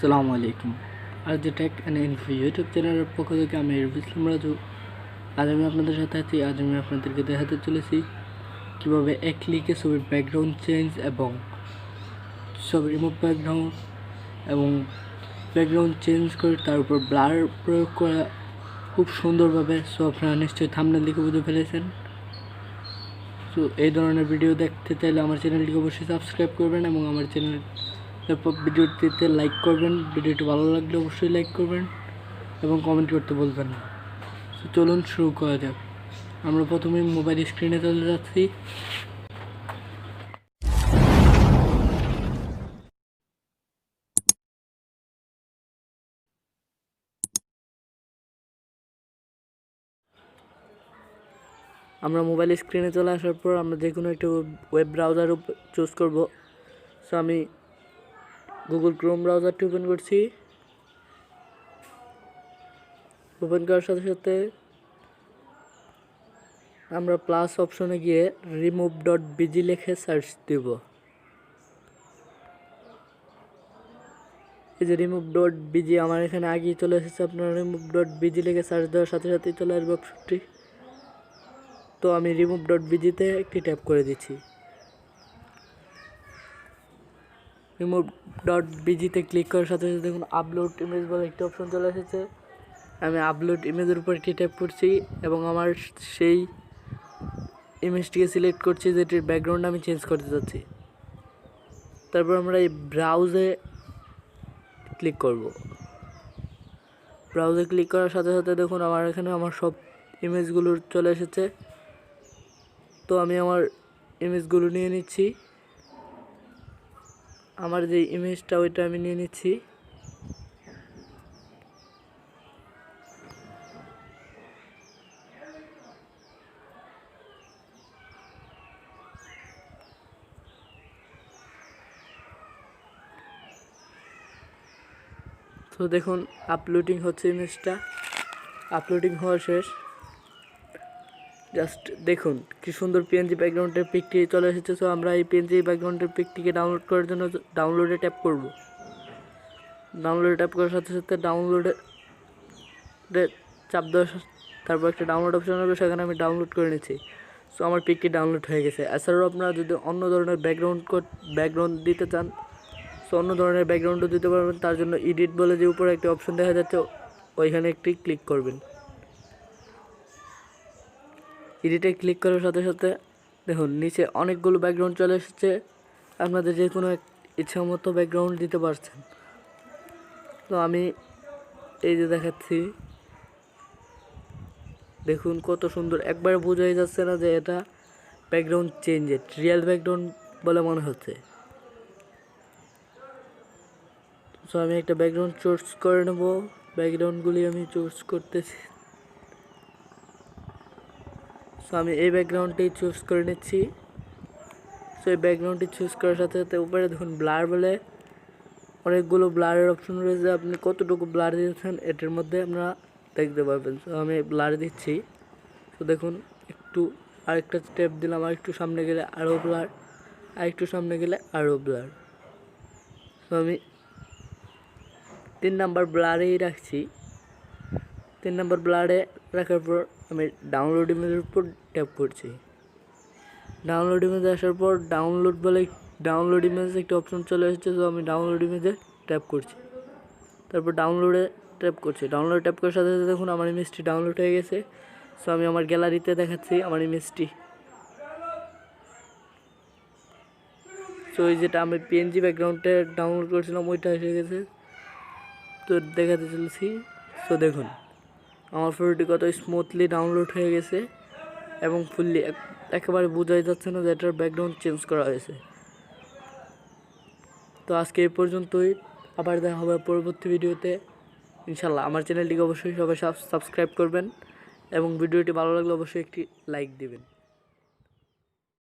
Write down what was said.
আসসালামু আলাইকুম। আর যে টেক অ্যান্ড ইনফো ইউটিউব চ্যানেলের পক্ষ থেকে আমি ইসলাম রাজু। আজ আমি আপনাদের সাথে আছি। আজ আমি আপনাদেরকে দেখাতে চলেছি কীভাবে এক ক্লিকে ছবির ব্যাকগ্রাউন্ড চেঞ্জ এবং ছবি রিমুভ ব্যাকগ্রাউন্ড এবং ব্যাকগ্রাউন্ড চেঞ্জ করে তার উপর ব্লার প্রয়োগ করা খুব সুন্দরভাবে। সো আপনারা নিশ্চয়ই থাম্বনেল দেখে বুঝে ফেলেছেন। সো এই ধরনের ভিডিও দেখতে চাইলে আমার চ্যানেলটিকে অবশ্যই সাবস্ক্রাইব করবেন এবং আমার চ্যানেল ভিডিওটিতে লাইক করবেন। ভিডিওটি ভালো লাগলে অবশ্যই লাইক করবেন এবং কমেন্ট করতে বলবেন না। তো চলুন শুরু করা যাক। আমরা প্রথমে মোবাইল স্ক্রিনে চলে যাচ্ছি। আমরা মোবাইল স্ক্রিনে চলে আসার পর আমরা যে কোনো একটা ওয়েব ব্রাউজার চুজ করব। সো আমি গুগল ক্রোম ব্রাউজারটি ওপেন করছি। ওপেন করার সাথে সাথে আমরা প্লাস অপশনে গিয়ে remove.bg লিখে সার্চ দেব। এই যে remove.bg আমার এখানে আগেই চলে এসেছে। আপনারা remove.bg লিখে সার্চ দেওয়ার সাথে সাথেই চলে আসবে অপশনটি। তো আমি remove.bg-তে একটি ট্যাপ করে দিচ্ছি। remove.bg-তে ক্লিক করার সাথে সাথে দেখুন আপলোড ইমেজ বলে একটি অপশন চলে এসেছে। আমি আপলোড ইমেজের উপর একটি ট্যাপ করছি এবং আমার সেই ইমেজটিকে সিলেক্ট করছি যেটির ব্যাকগ্রাউন্ড আমি চেঞ্জ করতে চাচ্ছি। তারপর আমরা এই ব্রাউজে ক্লিক করব। ব্রাউজে ক্লিক করার সাথে সাথে দেখুন আমার এখানে আমার সব ইমেজগুলো চলে এসেছে। তো আমি আমার ইমেজগুলো নিয়ে নিচ্ছি। আমার যে ইমেজটা ওইটা আমি নিয়ে নিচ্ছি। তো দেখুন আপলোডিং হচ্ছে ইমেজটা। আপলোডিং হওয়া শেষ। জাস্ট দেখুন কি সুন্দর পিএনজি ব্যাকগ্রাউন্ডের পিকটি চলে এসেছে। সো আমরা এই পিএনজি ব্যাকগ্রাউন্ডের পিকটিকে ডাউনলোড করার জন্য ডাউনলোডে ট্যাপ করব। ডাউনলোডে ট্যাপ করার সাথে সাথে ডাউনলোডে চাপ দেওয়ার তারপর একটা ডাউনলোড অপশন হবে, সেখানে আমি ডাউনলোড করে নিচ্ছি। সো আমার পিকটি ডাউনলোড হয়ে গেছে। এছাড়াও আপনারা যদি অন্য ধরনের ব্যাকগ্রাউন্ড দিতে চান, সো অন্য ধরনের ব্যাকগ্রাউন্ডও দিতে পারবেন। তার জন্য এডিট বলে যে উপরে একটি অপশন দেখা যাচ্ছে, ওইখানে একটি ক্লিক করবেন। এডিটে ক্লিক করার সাথে সাথে দেখুন নিচে অনেকগুলো ব্যাকগ্রাউন্ড চলে এসেছে। আপনাদের যে কোনো ইচ্ছা মতো ব্যাকগ্রাউন্ড দিতে পারছেন। তো আমি এই যে দেখাচ্ছি, দেখুন কত সুন্দর। একবারে বোঝাই যাচ্ছে না যে এটা ব্যাকগ্রাউন্ড চেঞ্জেড, রিয়েল ব্যাকগ্রাউন্ড বলে মনে হচ্ছে। সো আমি একটা ব্যাকগ্রাউন্ড চুজ করে নেব। ব্যাকগ্রাউন্ডগুলি আমি চুজ করতেছি। সো আমি এই ব্যাকগ্রাউন্ডটি চুজ করে নিচ্ছি। সো এই ব্যাকগ্রাউন্ডটি চুজ করার সাথে সাথে উপরে দেখুন ব্লার বলে অনেকগুলো ব্লারের অপশন রয়েছে। আপনি কতটুকু ব্লার দিয়েছেন এটার মধ্যে আমরা দেখতে পারবেন। সো আমি ব্লার দিচ্ছি। তো দেখুন একটু আরেকটা স্টেপ দিলাম, আর একটু সামনে গেলে আরও ব্লার, আর একটু সামনে গেলে আরও ব্লার। তো আমি 3 নাম্বার ব্লারেই রাখছি। 3 নাম্বার ব্লারে রাখার পর আমি ডাউনলোড ইমেজের উপর ট্যাপ করছি। ডাউনলোড ইমেজ আসার পর ডাউনলোড ইমেজ একটা অপশন চলে এসেছে। তো আমি ডাউনলোড ইমেজে ট্যাপ করছি। তারপর ডাউনলোডে ট্যাপ করছি। ডাউনলোড ট্যাপ করার সাথে সাথে দেখুন আমার ইমেজটি ডাউনলোড হয়ে গেছে। সো আমি আমার গ্যালারিতে দেখাচ্ছি আমার ইমেজটি। সো ওই যেটা আমি পিএনজি ব্যাকগ্রাউন্ডে ডাউনলোড করেছিলাম ওইটা এসে গেছে। তো দেখাতে চলেছি। সো দেখুন আমার ফটোটি কত স্মুথলি ডাউনলোড হয়ে গেছে এবং ফুললি একেবারে বোঝাই যাচ্ছে না যে এটার ব্যাকগ্রাউন্ড চেঞ্জ করা হয়েছে। তো আজকে এই পর্যন্তই। আবার দেখা হবে পরবর্তী ভিডিওতে ইনশাল্লাহ। আমার চ্যানেলটিকে অবশ্যই সবাই সাবস্ক্রাইব করবেন এবং ভিডিওটি ভালো লাগলে অবশ্যই একটি লাইক দিবেন।